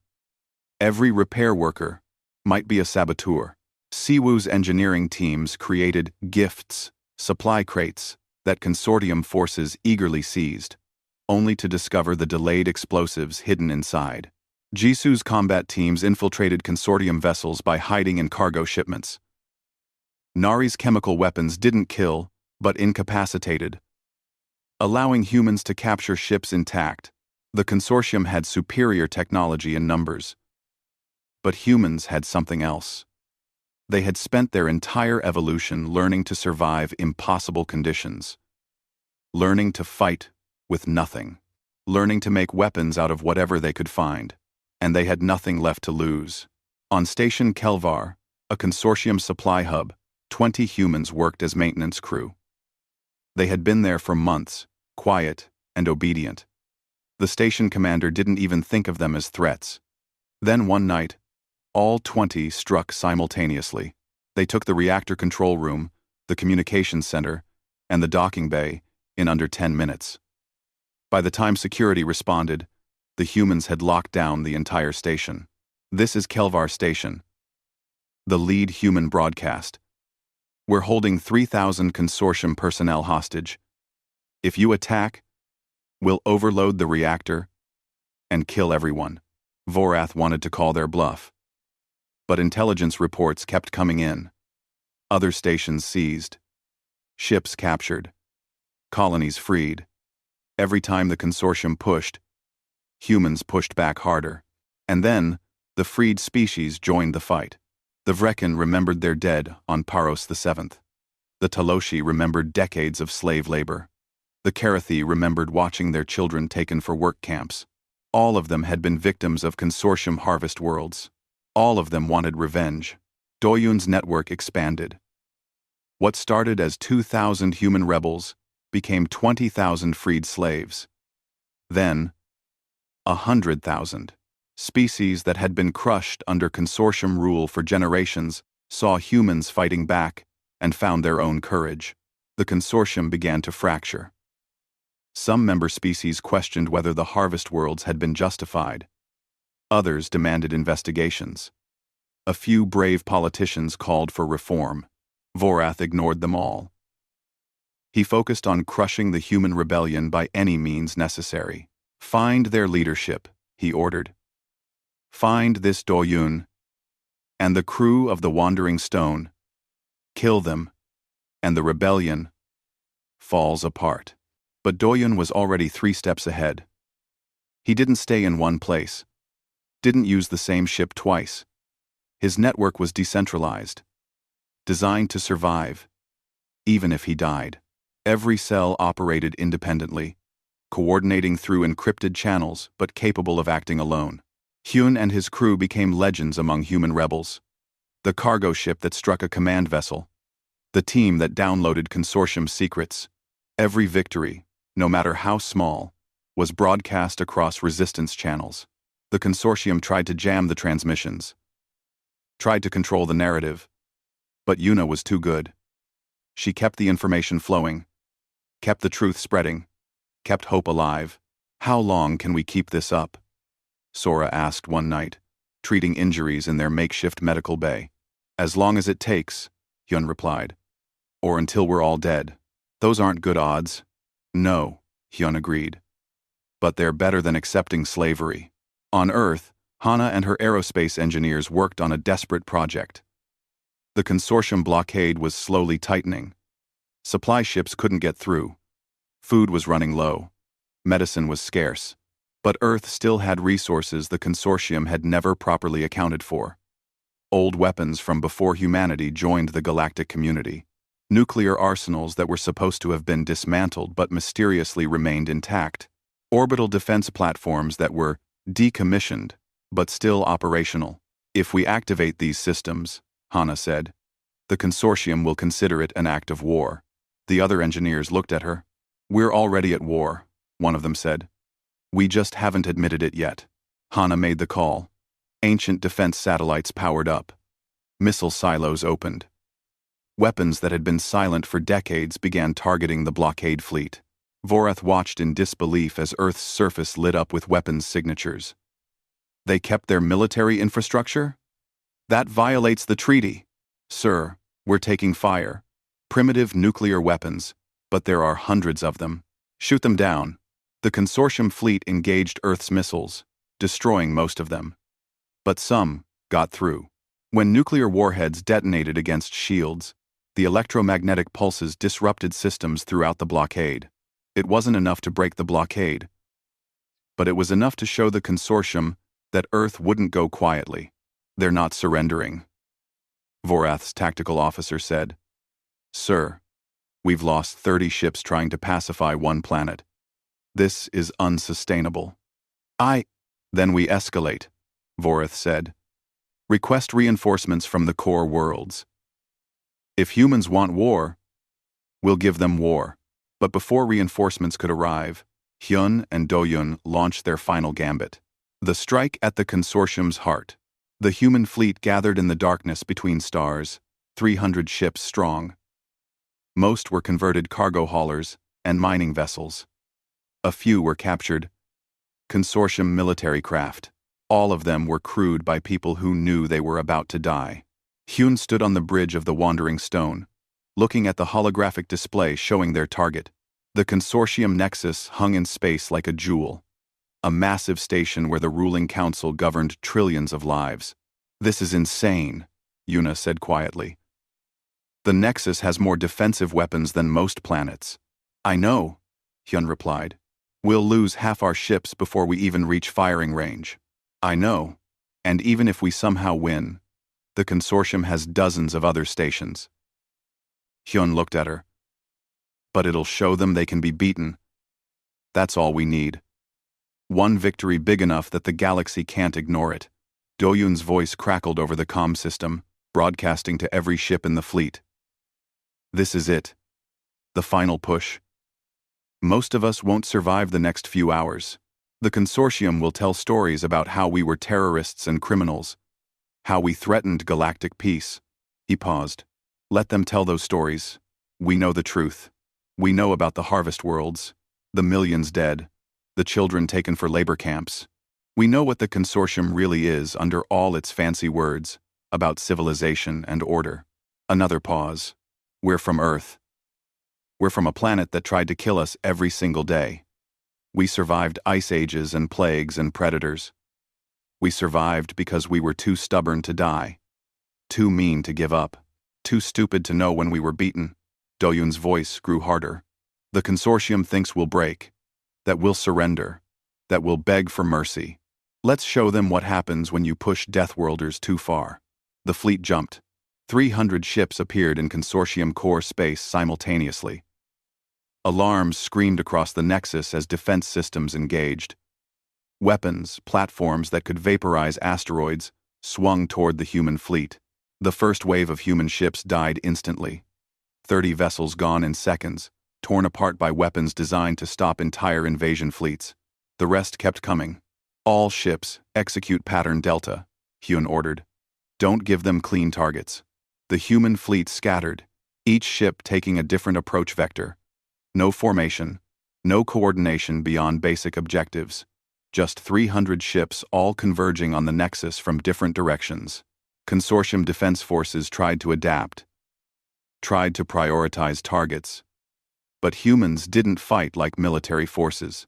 Every repair worker might be a saboteur. Siwoo's engineering teams created gifts, supply crates, that consortium forces eagerly seized, only to discover the delayed explosives hidden inside. Jisu's combat teams infiltrated consortium vessels by hiding in cargo shipments. Nari's chemical weapons didn't kill, but incapacitated, allowing humans to capture ships intact. The consortium had superior technology in numbers. But humans had something else. They had spent their entire evolution learning to survive impossible conditions, learning to fight with nothing. learning to make weapons out of whatever they could find, and they had nothing left to lose. On Station Kelvar, a consortium supply hub, 20 humans worked as maintenance crew. They had been there for months, quiet and obedient. The station commander didn't even think of them as threats. Then one night, all 20 struck simultaneously. They took the reactor control room, the communications center, and the docking bay in under 10 minutes. By the time security responded, the humans had locked down the entire station. This is Kelvar Station. The lead human broadcast. We're holding 3,000 consortium personnel hostage. If you attack, we'll overload the reactor and kill everyone. Vorath wanted to call their bluff. But intelligence reports kept coming in. Other stations seized. Ships captured. Colonies freed. Every time the consortium pushed, humans pushed back harder. And then, the freed species joined the fight. The Vrekin remembered their dead on Paros VII. The Taloshi remembered decades of slave labor. The Karathi remembered watching their children taken for work camps. All of them had been victims of consortium harvest worlds. All of them wanted revenge. Doyun's network expanded. What started as 2,000 human rebels became 20,000 freed slaves. Then, 100,000. Species that had been crushed under consortium rule for generations saw humans fighting back and found their own courage. The consortium began to fracture. Some member species questioned whether the harvest worlds had been justified. Others demanded investigations. A few brave politicians called for reform. Vorath ignored them all. He focused on crushing the human rebellion by any means necessary. Find their leadership, he ordered. Find this Doyun and the crew of the Wandering Stone. Kill them, and the rebellion falls apart. But Doyun was already 3 steps ahead. He didn't stay in one place. Didn't use the same ship twice. His network was decentralized, designed to survive, even if he died. Every cell operated independently, coordinating through encrypted channels but capable of acting alone. Hyun and his crew became legends among human rebels. The cargo ship that struck a command vessel. The team that downloaded consortium secrets. Every victory, no matter how small, was broadcast across resistance channels. The consortium tried to jam the transmissions. Tried to control the narrative. But Yuna was too good. She kept the information flowing. Kept the truth spreading. Kept hope alive. How long can we keep this up? Sora asked one night, treating injuries in their makeshift medical bay. As long as it takes, Hyun replied. Or until we're all dead. Those aren't good odds. No, Hyun agreed. But they're better than accepting slavery. On Earth, Hana and her aerospace engineers worked on a desperate project. The consortium blockade was slowly tightening. Supply ships couldn't get through. Food was running low. Medicine was scarce. But Earth still had resources the consortium had never properly accounted for. Old weapons from before humanity joined the galactic community. Nuclear arsenals that were supposed to have been dismantled but mysteriously remained intact. Orbital defense platforms that were decommissioned but still operational. If we activate these systems, Hana said, the consortium will consider it an act of war. The other engineers looked at her. We're already at war, one of them said. We just haven't admitted it yet. Hana made the call. Ancient defense satellites powered up. Missile silos opened. Weapons that had been silent for decades began targeting the blockade fleet. Vorath watched in disbelief as Earth's surface lit up with weapons signatures. They kept their military infrastructure? That violates the treaty. Sir, we're taking fire. Primitive nuclear weapons, but there are hundreds of them. Shoot them down. The consortium fleet engaged Earth's missiles, destroying most of them. But some got through. When nuclear warheads detonated against shields, the electromagnetic pulses disrupted systems throughout the blockade. It wasn't enough to break the blockade, but it was enough to show the consortium that Earth wouldn't go quietly. They're not surrendering. Vorath's tactical officer said, Sir, we've lost 30 ships trying to pacify one planet. This is unsustainable. Then we escalate, Vorith said. Request reinforcements from the core worlds. If humans want war, we'll give them war. But before reinforcements could arrive, Hyun and Do-Yun launched their final gambit. The strike at the consortium's heart. The human fleet gathered in the darkness between stars, 300 ships strong. Most were converted cargo haulers and mining vessels. A few were captured consortium military craft. All of them were crewed by people who knew they were about to die. Hyun stood on the bridge of the Wandering Stone, looking at the holographic display showing their target. The consortium nexus hung in space like a jewel, a massive station where the ruling council governed trillions of lives. This is insane, Yuna said quietly. The nexus has more defensive weapons than most planets. I know, Hyun replied. We'll lose half our ships before we even reach firing range. I know, and even if we somehow win, the consortium has dozens of other stations. Hyun looked at her. But it'll show them they can be beaten. That's all we need. One victory big enough that the galaxy can't ignore it. Do-Yun's voice crackled over the comm system, broadcasting to every ship in the fleet. This is it. The final push. Most of us won't survive the next few hours. The consortium will tell stories about how we were terrorists and criminals, how we threatened galactic peace. He paused. Let them tell those stories. We know the truth. We know about the harvest worlds, the millions dead, the children taken for labor camps. We know what the consortium really is under all its fancy words about civilization and order. Another pause. We're from Earth. We're from a planet that tried to kill us every single day. We survived ice ages and plagues and predators. We survived because we were too stubborn to die, too mean to give up, too stupid to know when we were beaten. Do-Yun's voice grew harder. The consortium thinks we'll break, that we'll surrender, that we'll beg for mercy. Let's show them what happens when you push Deathworlders too far. The fleet jumped. 300 ships appeared in consortium core space simultaneously. Alarms screamed across the nexus as defense systems engaged. Weapons, platforms that could vaporize asteroids, swung toward the human fleet. The first wave of human ships died instantly. 30 vessels gone in seconds, torn apart by weapons designed to stop entire invasion fleets. The rest kept coming. All ships, execute pattern Delta, Hyun ordered. Don't give them clean targets. The human fleet scattered, each ship taking a different approach vector. No formation, no coordination beyond basic objectives. Just 300 ships all converging on the nexus from different directions. Consortium defense forces tried to adapt, tried to prioritize targets. But humans didn't fight like military forces.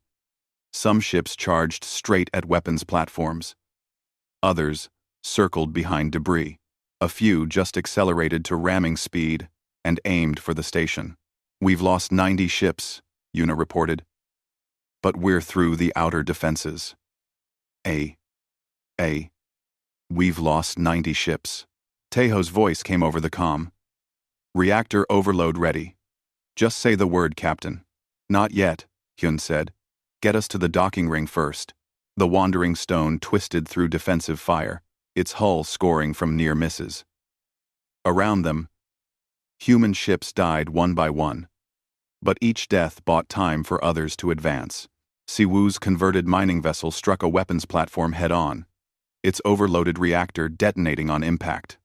Some ships charged straight at weapons platforms. Others circled behind debris. A few just accelerated to ramming speed and aimed for the station. We've lost 90 ships, Yuna reported. But we're through the outer defenses. We've lost 90 ships. Taeho's voice came over the comm. Reactor overload ready. Just say the word, Captain. Not yet, Hyun said. Get us to the docking ring first. The Wandering Stone twisted through defensive fire, its hull scoring from near misses. Around them, human ships died one by one. But each death bought time for others to advance. Siwoo's converted mining vessel struck a weapons platform head-on, its overloaded reactor detonating on impact.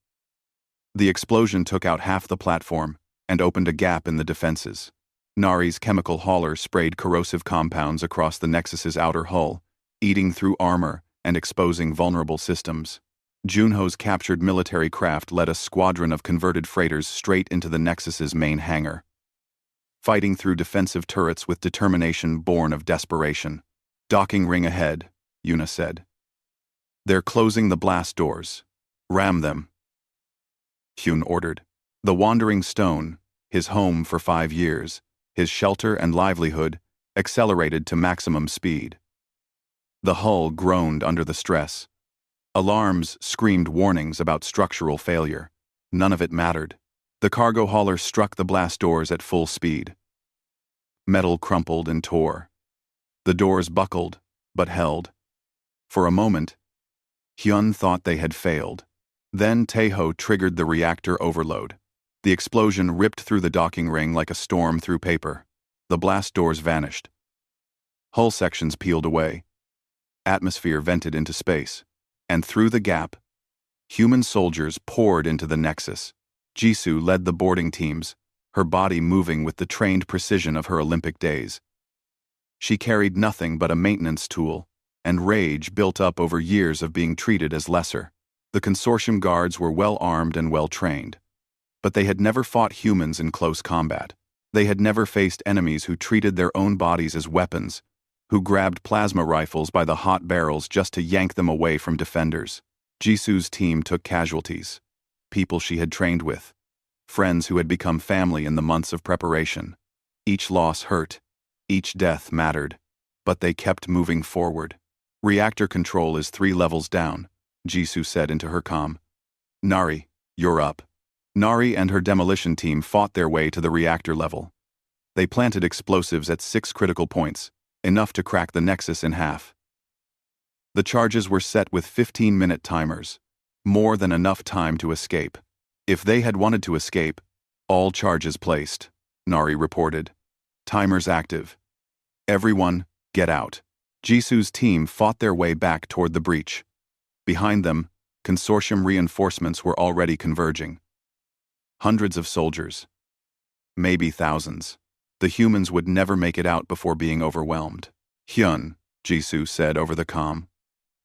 The explosion took out half the platform and opened a gap in the defenses. Nari's chemical hauler sprayed corrosive compounds across the Nexus's outer hull, eating through armor and exposing vulnerable systems. Junho's captured military craft led a squadron of converted freighters straight into the Nexus's main hangar, fighting through defensive turrets with determination born of desperation. Docking ring ahead, Yuna said. They're closing the blast doors. Ram them. Hyun ordered. The Wandering Stone, his home for 5 years, his shelter and livelihood, accelerated to maximum speed. The hull groaned under the stress. Alarms screamed warnings about structural failure. None of it mattered. The cargo hauler struck the blast doors at full speed. Metal crumpled and tore. The doors buckled, but held. For a moment, Hyun thought they had failed. Then Taeho triggered the reactor overload. The explosion ripped through the docking ring like a storm through paper. The blast doors vanished. Hull sections peeled away. Atmosphere vented into space. And through the gap, human soldiers poured into the Nexus. Jisoo led the boarding teams, her body moving with the trained precision of her Olympic days. She carried nothing but a maintenance tool, and rage built up over years of being treated as lesser. The consortium guards were well armed and well trained. But they had never fought humans in close combat. They had never faced enemies who treated their own bodies as weapons, who grabbed plasma rifles by the hot barrels just to yank them away from defenders. Jisoo's team took casualties. People she had trained with. Friends who had become family in the months of preparation. Each loss hurt. Each death mattered. But they kept moving forward. Reactor control is 3 levels down, Jisoo said into her comm. Nari, you're up. Nari and her demolition team fought their way to the reactor level. They planted explosives at 6 critical points, enough to crack the Nexus in half. The charges were set with 15-minute timers, more than enough time to escape. If they had wanted to escape, all charges placed, Nari reported. Timers active. Everyone, get out. Jisoo's team fought their way back toward the breach. Behind them, consortium reinforcements were already converging. Hundreds of soldiers. Maybe thousands. The humans would never make it out before being overwhelmed. Hyun, Jisoo said over the comm.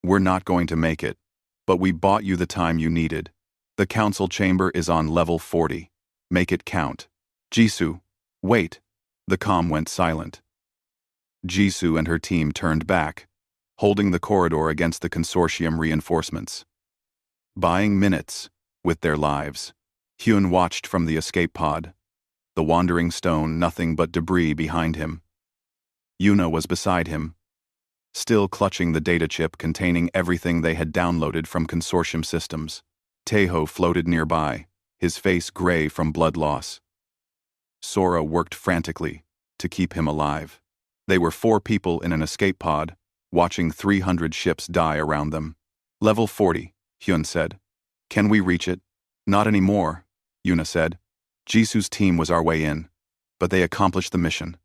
We're not going to make it, but we bought you the time you needed. The council chamber is on level 40. Make it count. Jisoo, wait. The comm went silent. Jisoo and her team turned back, holding the corridor against the consortium reinforcements. Buying minutes with their lives. Hyun watched from the escape pod. The wandering stone nothing but debris behind him. Yuna was beside him, still clutching the data chip containing everything they had downloaded from consortium systems. Taeho floated nearby, his face gray from blood loss. Sora worked frantically to keep him alive. They were 4 people in an escape pod, watching 300 ships die around them. Level 40, Hyun said. Can we reach it? Not anymore, Yuna said. Jisoo's team was our way in, but they accomplished the mission.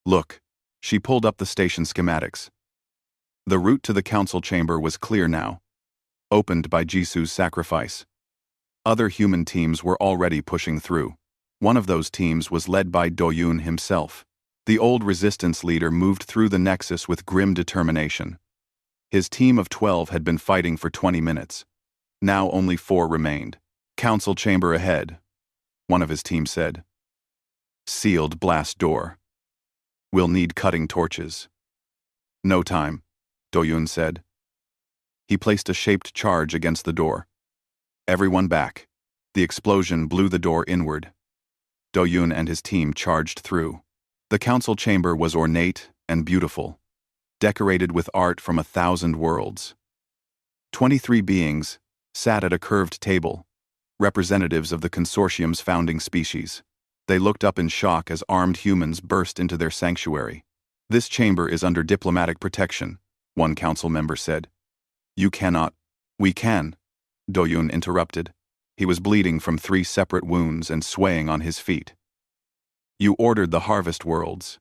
Look, she pulled up the station schematics. The route to the council chamber was clear now, opened by Jisoo's sacrifice. Other human teams were already pushing through. One of those teams was led by Do-yoon himself. The old resistance leader moved through the Nexus with grim determination. His team of 12 had been fighting for 20 minutes. Now only 4 remained. Council chamber ahead, one of his team said. Sealed blast door. We'll need cutting torches. No time, Do-yoon said. He placed a shaped charge against the door. Everyone back. The explosion blew the door inward. Do-yoon and his team charged through. The council chamber was ornate and beautiful, decorated with art from 1,000 worlds. 23 beings sat at a curved table, representatives of the consortium's founding species. They looked up in shock as armed humans burst into their sanctuary. This chamber is under diplomatic protection, one council member said. You cannot. We can, Do-yoon interrupted. He was bleeding from 3 separate wounds and swaying on his feet. You ordered the harvest worlds.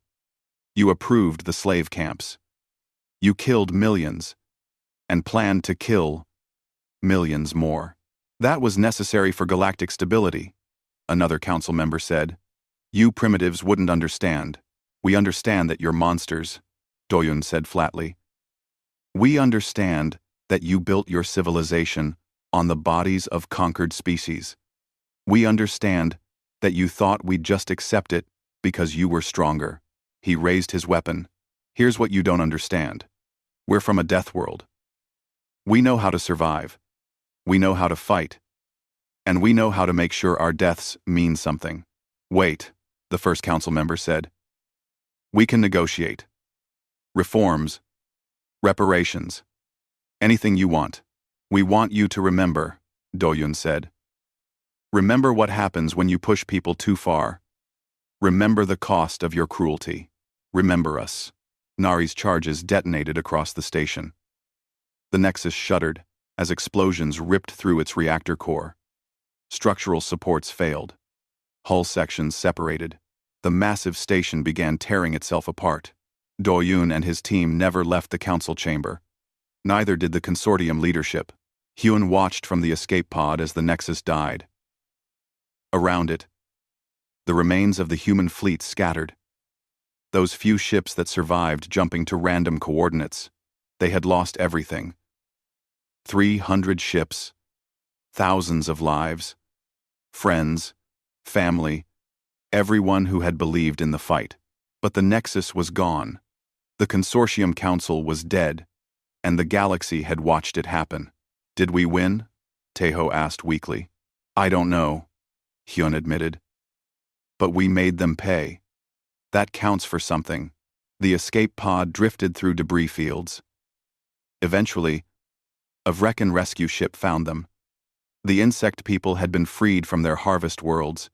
You approved the slave camps. You killed millions, and planned to kill millions more. That was necessary for galactic stability, another council member said. You primitives wouldn't understand. We understand that you're monsters, Do-yoon said flatly. We understand that you built your civilization on the bodies of conquered species. We understand that you thought we'd just accept it because you were stronger. He raised his weapon. Here's what you don't understand. We're from a death world. We know how to survive. We know how to fight. And we know how to make sure our deaths mean something. Wait, the first council member said. We can negotiate. Reforms. Reparations. Anything you want. We want you to remember, Do-yoon said. Remember what happens when you push people too far. Remember the cost of your cruelty. Remember us. Nari's charges detonated across the station. The Nexus shuddered as explosions ripped through its reactor core. Structural supports failed. Hull sections separated. The massive station began tearing itself apart. Do-yoon and his team never left the council chamber. Neither did the consortium leadership. Hyun watched from the escape pod as the Nexus died. Around it, the remains of the human fleet scattered. Those few ships that survived jumping to random coordinates, they had lost everything. 300 ships, thousands of lives, friends, family, everyone who had believed in the fight. But the Nexus was gone. The Consortium Council was dead, and the galaxy had watched it happen. Did we win? Taeho asked weakly. I don't know, Hyun admitted. But we made them pay. That counts for something. The escape pod drifted through debris fields. Eventually, a Vrecken rescue ship found them. The insect people had been freed from their harvest worlds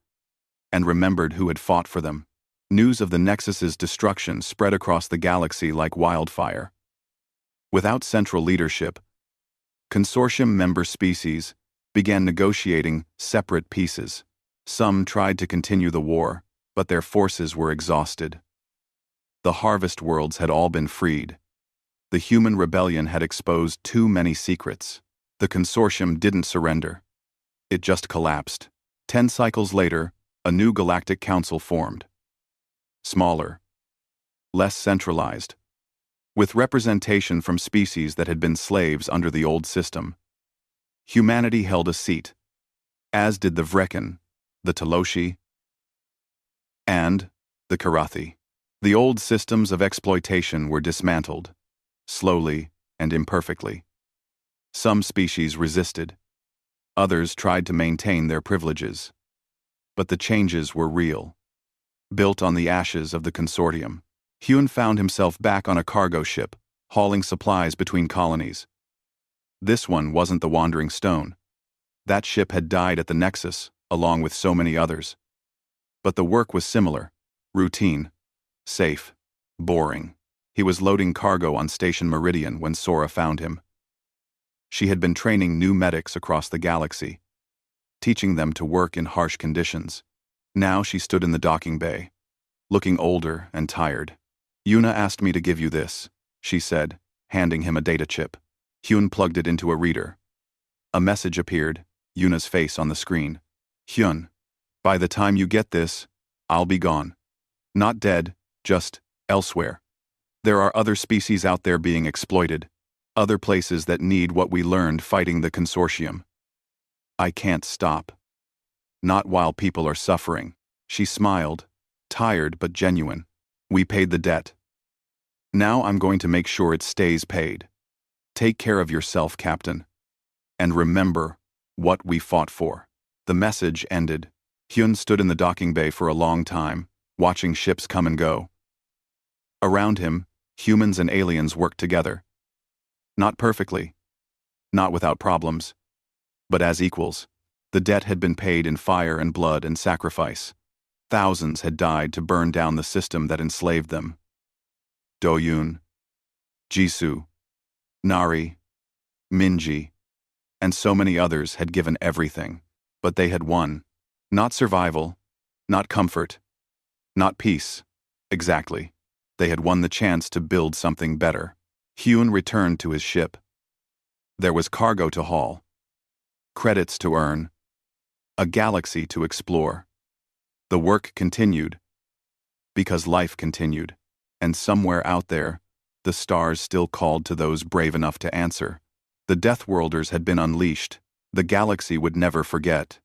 and remembered who had fought for them. News of the Nexus's destruction spread across the galaxy like wildfire. Without central leadership, consortium member species began negotiating separate pieces. Some tried to continue the war, but their forces were exhausted. The harvest worlds had all been freed. The human rebellion had exposed too many secrets. The consortium didn't surrender. It just collapsed. 10 cycles later, a new galactic council formed. Smaller, less centralized, with representation from species that had been slaves under the old system. Humanity held a seat, as did the Vrecken, the Taloshi, and the Karathi. The old systems of exploitation were dismantled, slowly and imperfectly. Some species resisted. Others tried to maintain their privileges. But the changes were real. Built on the ashes of the consortium, Hyun found himself back on a cargo ship, hauling supplies between colonies. This one wasn't the Wandering Stone. That ship had died at the Nexus, along with so many others. But the work was similar, routine, safe, boring. He was loading cargo on Station Meridian when Sora found him. She had been training new medics across the galaxy, teaching them to work in harsh conditions. Now she stood in the docking bay, looking older and tired. Yuna asked me to give you this, she said, handing him a data chip. Hyun plugged it into a reader. A message appeared, Yuna's face on the screen. Hyun, by the time you get this, I'll be gone. Not dead, just elsewhere. There are other species out there being exploited, other places that need what we learned fighting the consortium. I can't stop. Not while people are suffering. She smiled, tired but genuine. We paid the debt. Now I'm going to make sure it stays paid. Take care of yourself, Captain. And remember what we fought for. The message ended. Hyun stood in the docking bay for a long time, watching ships come and go. Around him, humans and aliens worked together. Not perfectly, not without problems, but as equals. The debt had been paid in fire and blood and sacrifice. Thousands had died to burn down the system that enslaved them. Do-yoon, Jisoo, Nari, Minji, and so many others had given everything. But they had won. Not survival, not comfort, not peace. Exactly. They had won the chance to build something better. Hyun returned to his ship. There was cargo to haul, credits to earn, a galaxy to explore. The work continued, because life continued, and somewhere out there, the stars still called to those brave enough to answer. The Deathworlders had been unleashed. The galaxy would never forget.